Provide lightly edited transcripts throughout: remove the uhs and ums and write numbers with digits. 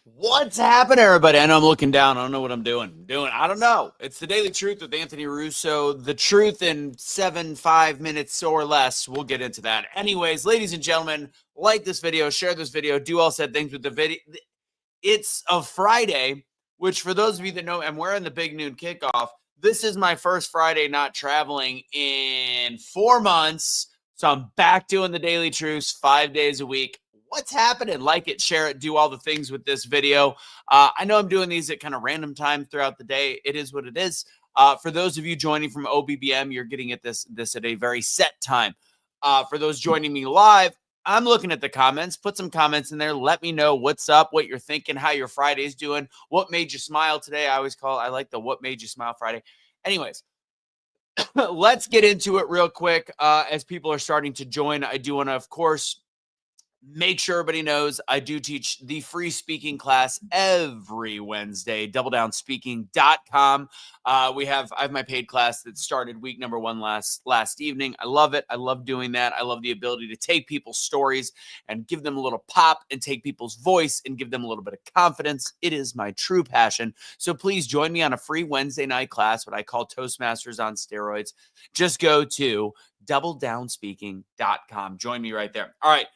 What's happening, everybody? I know I'm looking down. I don't know what I'm doing. I don't know. It's the Daily Truth with Anthony Russo. The truth in 5 minutes or less. We'll get into that. Anyways, ladies and gentlemen, like this video, share this video, do all said things with the video. It's a Friday, which for those of you that know, I'm wearing the big noon kickoff. This is my first Friday not traveling in 4 months. So I'm back doing the Daily Truths 5 days a week. What's happening? Like it, share it, do all the things with this video. I know I'm doing these at kind of random times throughout the day. It is what it is. For those of you joining from OBBM, you're getting at this at a very set time. For those joining me live, I'm looking at the comments. Put some comments in there. Let me know what's up, what you're thinking, how your Friday's doing, what made you smile today. I like the what made you smile Friday. Anyways, let's get into it real quick. As people are starting to join, I do want to, of course, make sure everybody knows I do teach the free speaking class every Wednesday, doubledownspeaking.com. I have my paid class that started week number 1 last evening. I love it. I love doing that. I love the ability to take people's stories and give them a little pop and take people's voice and give them a little bit of confidence. It is my true passion. So please join me on a free Wednesday night class, what I call Toastmasters on steroids. Just go to doubledownspeaking.com. Join me right there. All right.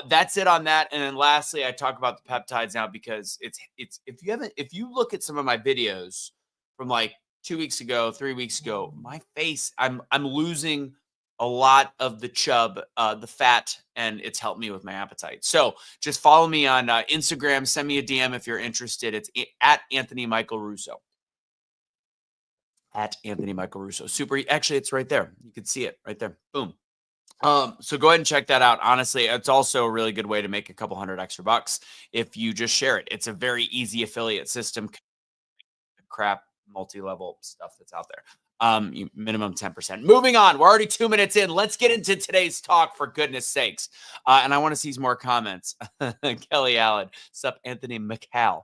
That's it on that. And then lastly, I talk about the peptides now because it's if you look at some of my videos from like 2 weeks ago, 3 weeks ago, my face, I'm losing a lot of the chub, the fat, and it's helped me with my appetite. So just follow me on Instagram. Send me a DM if you're interested. It's at Anthony Michael Russo. At Anthony Michael Russo. Super. Actually, it's right there. You can see it right there. Boom. So go ahead and check that out. Honestly, it's also a really good way to make a couple $100 extra bucks if you just share it. It's a very easy affiliate system. Crap, multi-level stuff that's out there. Minimum 10%. Moving on. We're already 2 minutes in. Let's get into today's talk, for goodness sakes. And I want to see some more comments. Kelly Allen. Sup, Anthony McCall.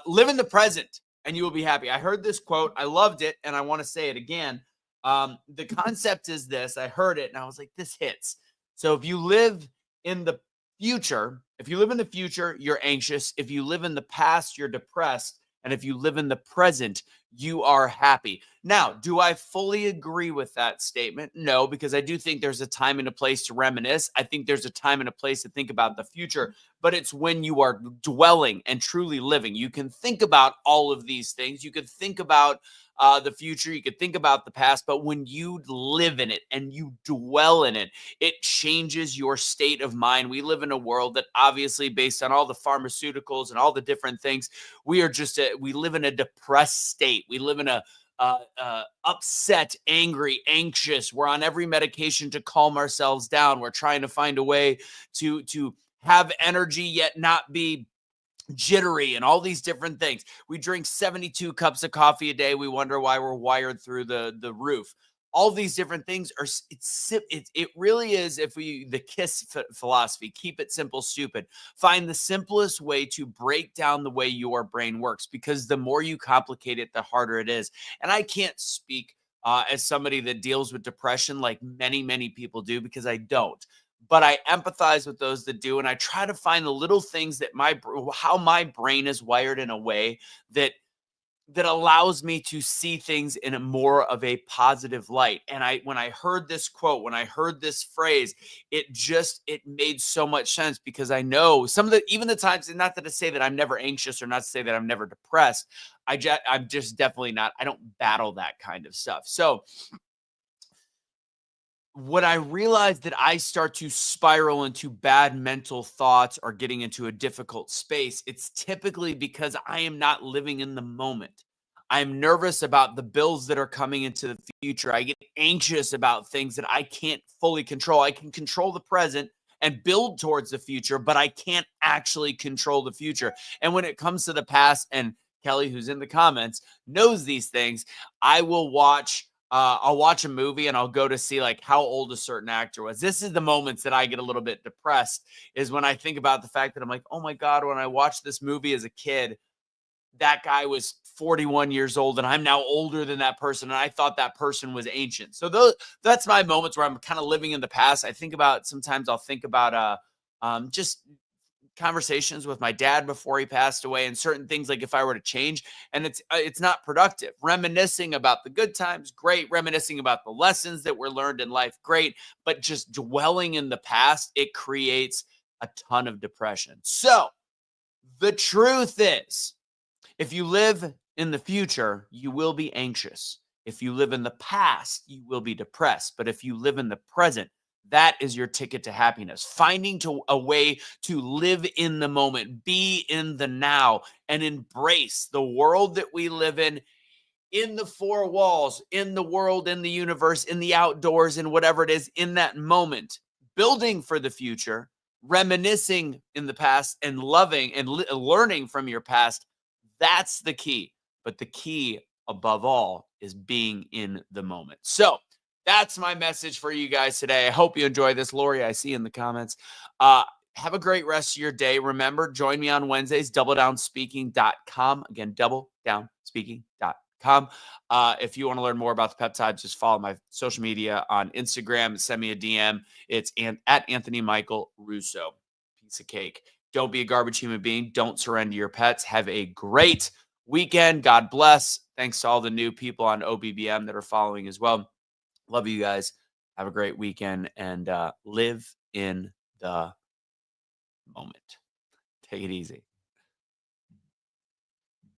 Live in the present and you will be happy. I heard this quote. I loved it. And I want to say it again. The concept is this. I heard it and I was like, this hits. So if you live in the future, you're anxious. If you live in the past, you're depressed. And if you live in the present, you are happy. Now, do I fully agree with that statement? No, because I do think there's a time and a place to reminisce. I think there's a time and a place to think about the future, but it's when you are dwelling and truly living. You can think about all of these things. You could think about the future. You could think about the past, but when you live in it and you dwell in it, it changes your state of mind. We live in a world that obviously, based on all the pharmaceuticals and all the different things, we live in a depressed state. We live in a upset, angry, anxious. We're on every medication to calm ourselves down. We're trying to find a way to have energy yet not be jittery and all these different things. We drink 72 cups of coffee a day. We wonder why we're wired through the roof. All these different things are, it really is, the KISS philosophy, keep it simple, stupid. Find the simplest way to break down the way your brain works, because the more you complicate it, the harder it is. And I can't speak as somebody that deals with depression like many, many people do, because I don't. But I empathize with those that do, and I try to find the little things that how my brain is wired in a way that allows me to see things in a more of a positive light. And when I heard this quote, when I heard this phrase, it made so much sense, because I know even the times, and not that to say that I'm never anxious or not to say that I'm never depressed. I'm just definitely not. I don't battle that kind of stuff. So when I realized that I start to spiral into bad mental thoughts or getting into a difficult space, it's typically because I am not living in the moment. I'm nervous about the bills that are coming into the future. I get anxious about things that I can't fully control. I can control the present and build towards the future, but I can't actually control the future. And when it comes to the past, and Kelly, who's in the comments, knows these things, I'll watch a movie and I'll go to see like how old a certain actor was. This is the moments that I get a little bit depressed, is when I think about the fact that I'm like, oh my God, when I watched this movie as a kid, that guy was 41 years old and I'm now older than that person. And I thought that person was ancient. So that's my moments where I'm kind of living in the past. Sometimes I'll think about just conversations with my dad before he passed away, and certain things, like if I were to change, and it's not productive. Reminiscing about the good times, great. Reminiscing about the lessons that were learned in life, great. But just dwelling in the past, it creates a ton of depression. So the truth is, if you live in the future, you will be anxious. If you live in the past, you will be depressed. But if you live in the present, that is your ticket to happiness. Finding a way to live in the moment, be in the now, and embrace the world that we live in the four walls, in the world, in the universe, in the outdoors, in whatever it is, in that moment. Building for the future, reminiscing in the past, and loving and learning from your past. That's the key. But the key above all is being in the moment. So that's my message for you guys today. I hope you enjoy this. Lori, I see in the comments. Have a great rest of your day. Remember, join me on Wednesdays, doubledownspeaking.com. Again, doubledownspeaking.com. If you want to learn more about the peptides, just follow my social media on Instagram. Send me a DM. It's at Anthony Michael Russo. Piece of cake. Don't be a garbage human being. Don't surrender your pets. Have a great weekend. God bless. Thanks to all the new people on OBBM that are following as well. Love you guys. Have a great weekend and live in the moment. Take it easy.